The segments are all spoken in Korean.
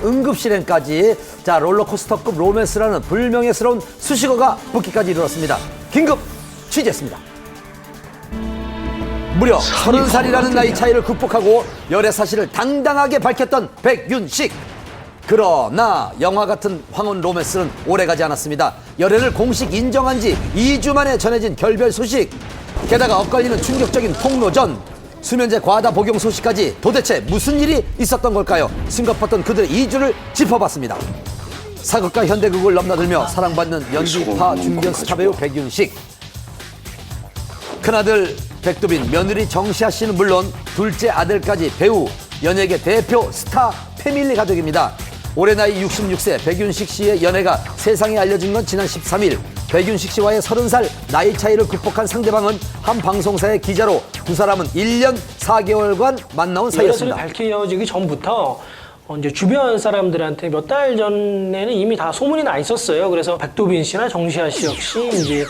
응급실행까지. 자, 롤러코스터급 로맨스라는 불명예스러운 수식어가 붙기까지 이르렀습니다. 긴급 취재했습니다. 무려 30살이라는 나이 차이를 극복하고 열애 사실을 당당하게 밝혔던 백윤식. 그러나 영화 같은 황혼 로맨스는 오래가지 않았습니다. 열애를 공식 인정한 지 2주 만에 전해진 결별 소식. 게다가 엇갈리는 충격적인 폭로전. 수면제 과다 복용 소식까지. 도대체 무슨 일이 있었던 걸까요? 숨가팠던 그들의 이주를 짚어봤습니다. 사극과 현대극을 넘나들며 사랑받는 연기파 중견 스타 배우 백윤식. 큰아들 백두빈, 며느리 정시아 씨는 물론 둘째 아들까지 배우, 연예계 대표 스타 패밀리 가족입니다. 올해 나이 66세 백윤식 씨의 연애가 세상에 알려진 건 지난 13일. 백윤식 씨와의 30살 나이 차이를 극복한 상대방은 한 방송사의 기자로 두 사람은 1년 4개월간 만나온 사이였습니다. 밝혀지기 전부터 이제 주변 사람들한테 몇 달 전에는 이미 다 소문이 나 있었어요. 그래서 백두빈 씨나 정시아 씨 역시 이제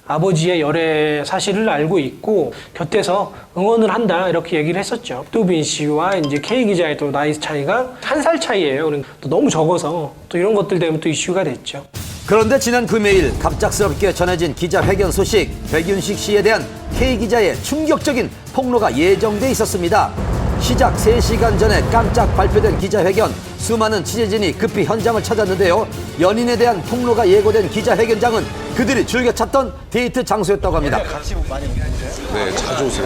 아버지의 열애 사실을 알고 있고 곁에서 응원을 한다 이렇게 얘기를 했었죠. 백두빈 씨와 이제 K 기자의 또 나이 차이가 1살 차이예요. 그러니까 또 너무 적어서 또 이런 것들 때문에 또 이슈가 됐죠. 그런데 지난 금요일 갑작스럽게 전해진 기자회견 소식. 백윤식 씨에 대한 K 기자의 충격적인 폭로가 예정돼 있었습니다. 시작 3시간 전에 깜짝 발표된 기자회견. 수많은 취재진이 급히 현장을 찾았는데요. 연인에 대한 폭로가 예고된 기자회견장은 그들이 즐겨 찾던 데이트 장소였다고 합니다. 네, 자주 오세요.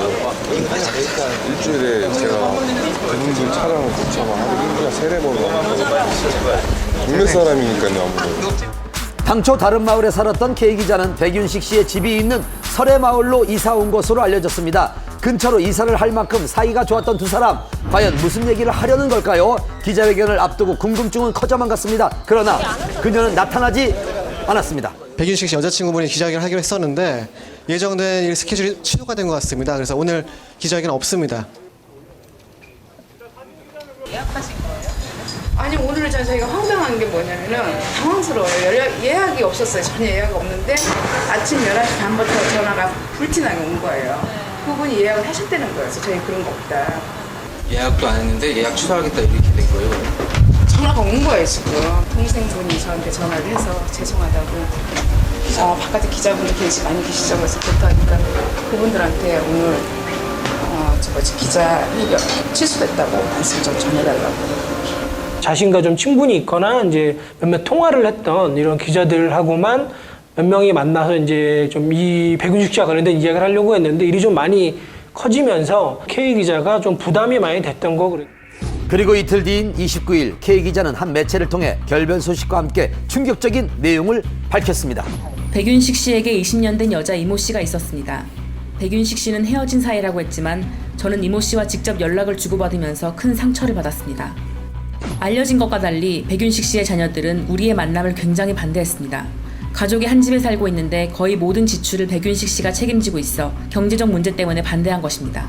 일주일에 제가 그분들 촬영을 붙잡아 하루에 3-4번 와요. 동네 사람이니까요, 아무래도. 당초 다른 마을에 살았던 K 기자는 백윤식 씨의 집이 있는 설해마을로 이사 온 것으로 알려졌습니다. 근처로 이사를 할 만큼 사이가 좋았던 두 사람. 과연 무슨 얘기를 하려는 걸까요? 기자회견을 앞두고 궁금증은 커져만 갔습니다. 그러나 그녀는 나타나지 않았습니다. 백윤식 씨 여자친구분이 기자회견을 하기로 했었는데 예정된 일 스케줄이 취소가 된 것 같습니다. 그래서 오늘 기자회견 없습니다. 예약하신 거예요? 아니 오늘 저희가 황당한 게 뭐냐면은 당황스러워요. 예약이 없었어요. 전혀 예약이 없는데 아침 11시 반부터 전화가 불티나게 온 거예요. 그분이 예약을 하셨다는 거예요. 그래서 저희 그런 거 없다. 예약도 안 했는데 예약 취소하겠다 이렇게 된 거예요? 전화가 온 거예요 지금. 동생분이 저한테 전화를 해서 죄송하다고 바깥에 기자분들 많이 계시죠. 그래서 그렇다니까 그분들한테 오늘 기자 회견 취소됐다고 말씀 좀 전해달라고. 자신과 좀 친분이 있거나 이제 몇몇 통화를 했던 이런 기자들하고만 몇 명이 만나서 이제 좀 이 백윤식 씨와 관련된 이야기를 하려고 했는데 일이 좀 많이 커지면서 K 기자가 좀 부담이 많이 됐던 거 그래요. 그리고 이틀 뒤인 29일 K 기자는 한 매체를 통해 결별 소식과 함께 충격적인 내용을 밝혔습니다. 백윤식 씨에게 20년 된 여자 이모 씨가 있었습니다. 백윤식 씨는 헤어진 사이라고 했지만 저는 이모 씨와 직접 연락을 주고받으면서 큰 상처를 받았습니다. 알려진 것과 달리 백윤식 씨의 자녀들은 우리의 만남을 굉장히 반대했습니다. 가족이 한 집에 살고 있는데 거의 모든 지출을 백윤식 씨가 책임지고 있어 경제적 문제 때문에 반대한 것입니다.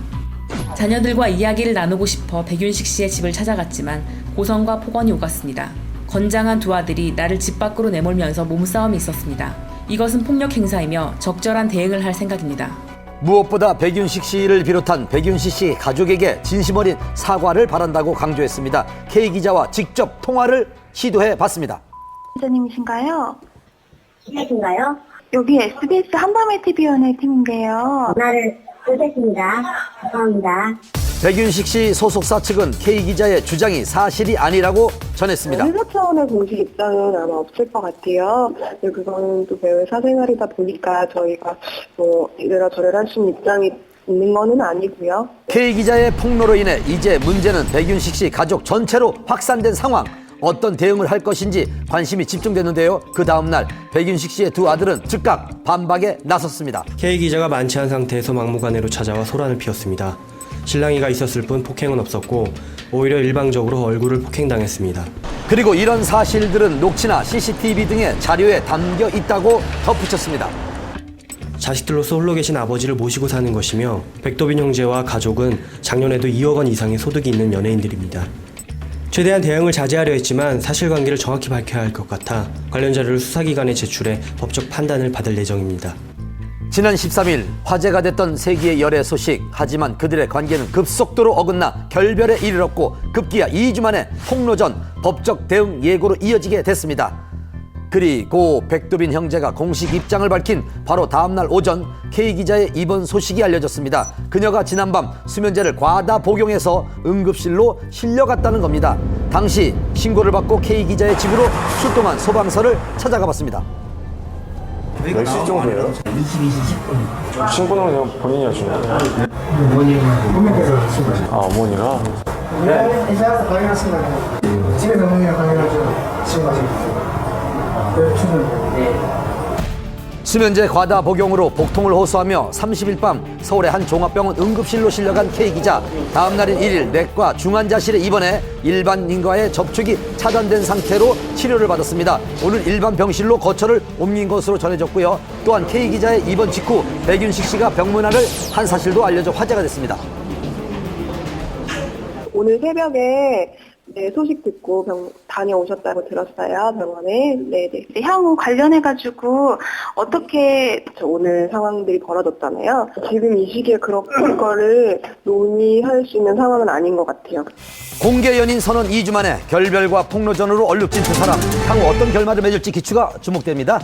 자녀들과 이야기를 나누고 싶어 백윤식 씨의 집을 찾아갔지만 고성과 폭언이 오갔습니다. 건장한 두 아들이 나를 집 밖으로 내몰면서 몸싸움이 있었습니다. 이것은 폭력 행사이며 적절한 대응을 할 생각입니다. 무엇보다 백윤식 씨를 비롯한 백윤식 씨 가족에게 진심 어린 사과를 바란다고 강조했습니다. K 기자와 직접 통화를 시도해 봤습니다. 기자님이신가요? 기자신가요? 여기 SBS 한밤의 TV연의 팀인데요. 전화를 못했습니다. 죄송합니다. 백윤식 씨 소속사 측은 K 기자의 주장이 사실이 아니라고 전했습니다. 회사 차원의 공식 입장은 아마 없을 것 같아요. 근데 그거는 또 배우의 사생활이다 보니까 저희가 뭐 이래라 저래라 할 수 있는 입장이 있는 거는 아니고요. K 기자의 폭로로 인해 이제 문제는 백윤식 씨 가족 전체로 확산된 상황. 어떤 대응을 할 것인지 관심이 집중됐는데요. 그 다음날 백윤식 씨의 두 아들은 즉각 반박에 나섰습니다. K 기자가 만취한 상태에서 막무가내로 찾아와 소란을 피웠습니다. 신랑이가 있었을 뿐 폭행은 없었고 오히려 일방적으로 얼굴을 폭행당했습니다. 그리고 이런 사실들은 녹취나 CCTV 등의 자료에 담겨 있다고 덧붙였습니다. 자식들로서 홀로 계신 아버지를 모시고 사는 것이며 백도빈 형제와 가족은 작년에도 2억 원 이상의 소득이 있는 연예인들입니다. 최대한 대응을 자제하려 했지만 사실관계를 정확히 밝혀야 할 것 같아 관련 자료를 수사기관에 제출해 법적 판단을 받을 예정입니다. 지난 13일 화제가 됐던 세기의 열애 소식. 하지만 그들의 관계는 급속도로 어긋나 결별에 이르렀고 급기야 2주 만에 폭로전 법적 대응 예고로 이어지게 됐습니다. 그리고 백두빈 형제가 공식 입장을 밝힌 바로 다음날 오전 K기자의 입원 소식이 알려졌습니다. 그녀가 지난밤 수면제를 과다 복용해서 응급실로 실려갔다는 겁니다. 당시 신고를 받고 K기자의 집으로 출동한 소방서를 찾아가 봤습니다. 몇 시 정도예요? 22시 10분. 신고는 그냥 본인이 하신 거예요? 어머니께서 신고하셨어요. 아, 어머니가? 네. 이제 와서 확인했습니다. 집에서 어머니가 확인하셔서 신고하셨어요. 수면제 과다 복용으로 복통을 호소하며 30일 밤 서울의 한 종합병원 응급실로 실려간 K기자. 다음 날인 1일 내과 중환자실에 입원해 일반인과의 접촉이 차단된 상태로 치료를 받았습니다. 오늘 일반 병실로 거처를 옮긴 것으로 전해졌고요. 또한 K기자의 입원 직후 백윤식 씨가 병문안을 한 사실도 알려져 화제가 됐습니다. 오늘 새벽에 네, 소식 듣고 다녀오셨다고 들었어요, 병원에. 네네. 향후 관련해가지고 어떻게 오늘 상황들이 벌어졌잖아요. 지금 이 시기에 그런 거를 논의할 수 있는 상황은 아닌 것 같아요. 공개 연인 선언 2주 만에 결별과 폭로전으로 얼룩진 두 사람. 향후 어떤 결말을 맺을지 기추가 주목됩니다.